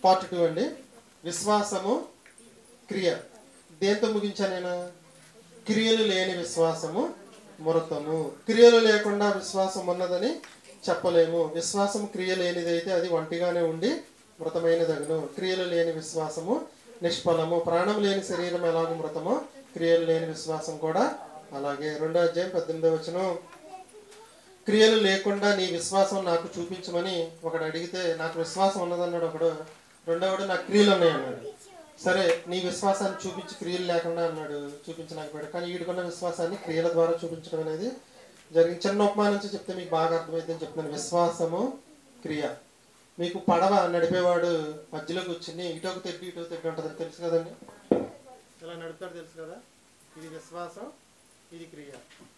Part 2 అండి. విశ్వాసము క్రియ. దేంతో ముగించా నేను? క్రియలు లేని విశ్వాసము మృతము. క్రియలు లేకుండా విశ్వాసం ఉన్నదని చెప్పలేము. విశ్వాసం క్రియ లేనిదైతే అది ఒంటిగానే ఉండి మృతమైనదగును. క్రియలు లేని విశ్వాసము నిష్ఫలము. ప్రాణం లేని శరీరం ఎలాగో మృతమో క్రియలు లేని విశ్వాసం కూడా అలాగే. 2వ అధ్యాయం 18వ వచనం. క్రియలు లేకుండా నీ విశ్వాసం నాకు చూపించమని ఒకడు అడిగితే, నాకు విశ్వాసం ఉన్నదన్నాడు ఒకడు. రెండవడు నాకు క్రియలు ఉన్నాయి అన్నాడు. సరే నీ విశ్వాసాన్ని చూపించి క్రియలు లేకుండా అన్నాడు, చూపించలేకపోయాడు. కానీ వీడికున్న విశ్వాసాన్ని క్రియల ద్వారా చూపించడం అనేది జరిగింది. చిన్న ఉపమానం నుంచి చెప్తే మీకు బాగా అర్థమైందని చెప్తున్నాను. విశ్వాసము క్రియ. మీకు పడవ నడిపేవాడు మధ్యలో కూర్చుని ఇటొక తెడ్డు ఉంటుంది, తెలుసు కదండి. ఇలా నడుపుతాడు, తెలుసు కదా. ఇది విశ్వాసం, ఇది క్రియ.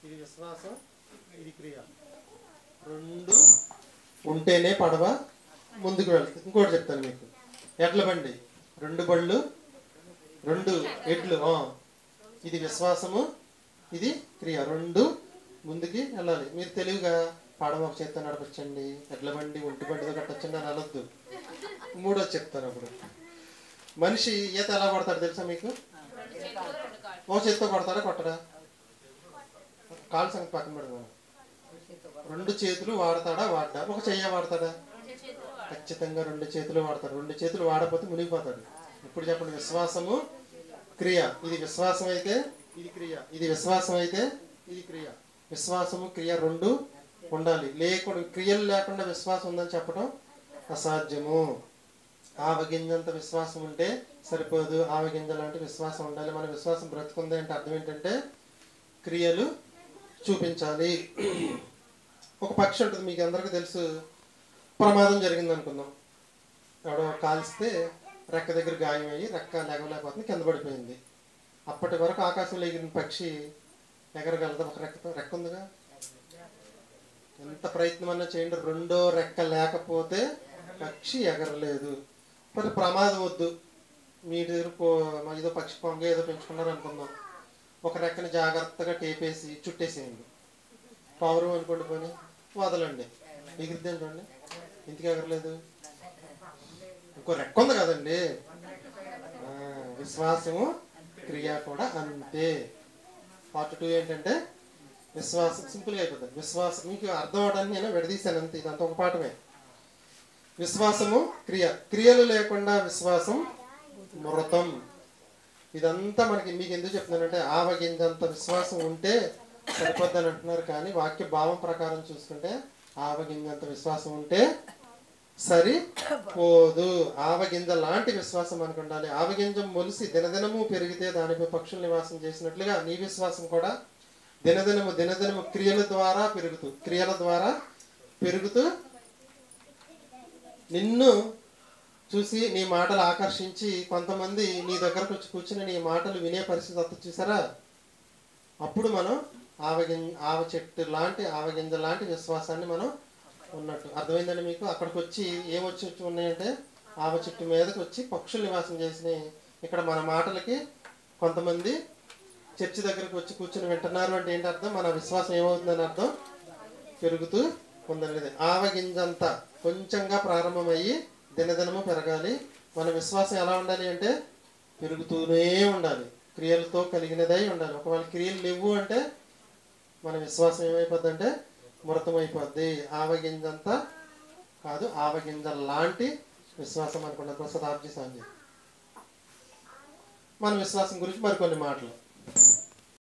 ఇది విశ్వాసం, ఇది క్రియ. రెండు ఉంటేనే పడవ ముందుకు వెళ్తుంది. ఇంకోటి చెప్తాను మీకు. ఎడ్ల బండి, 2 బళ్ళు, 2 ఎడ్లు. ఇది విశ్వాసము, ఇది క్రియ. 2 ముందుకి వెళ్ళాలి. మీరు తెలివిగా పడవ ఒక చేత్తో నడపచ్చండి, ఎడ్ల బండి ఒంటి బండితో కట్టచ్చండి అని అనొద్దు. 3వ చెప్తాను. అప్పుడు మనిషి ఈత ఎలా కొడతాడు తెలుసా మీకు? ఓ చేత్తో కొడతాడా కొట్టడా? కాలు సంగతి పక్కన పెడదాం. 2 చేతులు వాడతాడా వాడ్డా? ఒక చెయ్య వాడతాడా? ఖచ్చితంగా 2 చేతులు వాడతాడు. 2 చేతులు వాడకపోతే మునిగిపోతాడు. ఇప్పుడు చెప్పండి, విశ్వాసము క్రియ. ఇది విశ్వాసం అయితే ఇది క్రియ, ఇది విశ్వాసం అయితే ఇది క్రియ. విశ్వాసము క్రియ 2 ఉండాలి. లేకుండా క్రియలు లేకుండా విశ్వాసం ఉందని చెప్పడం అసాధ్యము. ఆవగింజంత విశ్వాసం ఉంటే సరిపోదు, ఆవగింజ లాంటి విశ్వాసం ఉండాలి. మన విశ్వాసం బ్రతుకుంది అంటే అర్థం ఏంటంటే క్రియలు చూపించాలి. ఒక పక్షి ఉంటుంది, మీకు అందరికీ తెలుసు. ప్రమాదం జరిగింది అనుకుందాం. ఎవడో కాల్స్తే రెక్క దగ్గర గాయమయ్యి రెక్క లెగవలేకపోతుంది, కింద పడిపోయింది. అప్పటి వరకు ఆకాశంలో ఎగిరిన పక్షి ఎగరగలదు ఒక రెక్కతో? రెక్క ఉందిగా. ఎంత ప్రయత్నం అన్నా చేయండి, 2వ రెక్క లేకపోతే పక్షి ఎగరలేదు. మరి ప్రమాదం వద్దు, మీ దగ్గర ఏదో పక్షి పొంగ ఏదో పెంచుకున్నారు అనుకుందాం. ఒక రెక్కని జాగ్రత్తగా టేపేసి చుట్టేసేయండి. పౌరం అనుకోండి, పోనీ వదలండి, ఎగిరిద్దాం. చూడండి ఎందుకు ఎగరలేదు? ఇంకో రెక్క ఉంది కదండి. విశ్వాసము క్రియ కూడా అంతే. పార్ట్ 2 ఏంటంటే విశ్వాసం. సింపుల్గా అయిపోతుంది. విశ్వాసం మీకు అర్థం అవడానికి నేను విడదీశాను అంతే. ఇదంతా ఒక పాఠమే. విశ్వాసము క్రియ. క్రియలు లేకుండా విశ్వాసం మృతం. ఇదంతా మనకి మీకు ఎందుకు చెప్తున్నానంటే ఆవగింజంత విశ్వాసం ఉంటే సరిపోద్దని అంటున్నారు. కానీ వాక్య భావం ప్రకారం చూసుకుంటే ఆవగింజంత విశ్వాసం ఉంటే సరిపోదు. ఆవగింజ లాంటి విశ్వాసం మనకు ఉండాలి. ఆవగింజ మొలిసి దినదినము పెరిగితే దానిపై పక్షులు నివాసం చేసినట్లుగా నీ విశ్వాసం కూడా దినదినము క్రియల ద్వారా పెరుగుతూ నిన్ను చూసి నీ మాటలు ఆకర్షించి కొంతమంది నీ దగ్గరకు వచ్చి కూర్చుని నీ మాటలు వినే పరిస్థితి వస్తుంది చూసారా? అప్పుడు మనం ఆవగింజ లాంటి విశ్వాసాన్ని మనం ఉన్నట్టు. అర్థమైందండి మీకు? అక్కడికి వచ్చి ఏమొచ్చి ఉన్నాయంటే ఆవ చెట్టు మీదకి వచ్చి పక్షులు నివాసం చేసినాయి. ఇక్కడ మన మాటలకి కొంతమంది చర్చి దగ్గరకు వచ్చి కూర్చుని వింటున్నారు అంటే ఏంటి అర్థం? మన విశ్వాసం ఏమవుతుందని అర్థం? పెరుగుతూ ఉందనేది. ఆవగింజంతా కొంచెంగా ప్రారంభమయ్యి దినదినము పెరగాలి. మన విశ్వాసం ఎలా ఉండాలి అంటే పెరుగుతూనే ఉండాలి, క్రియలతో కలిగినదై ఉండాలి. ఒకవేళ క్రియలు లేవు అంటే మన విశ్వాసం ఏమైపోద్ది అంటే మృతమైపోద్ది. ఆవగింజంతా కాదు, ఆవగింజ లాంటి విశ్వాసం అనుకున్నది. ప్రసాద్ ఆబ్జీ సాంజీ మన విశ్వాసం గురించి మరికొన్ని మాటలు.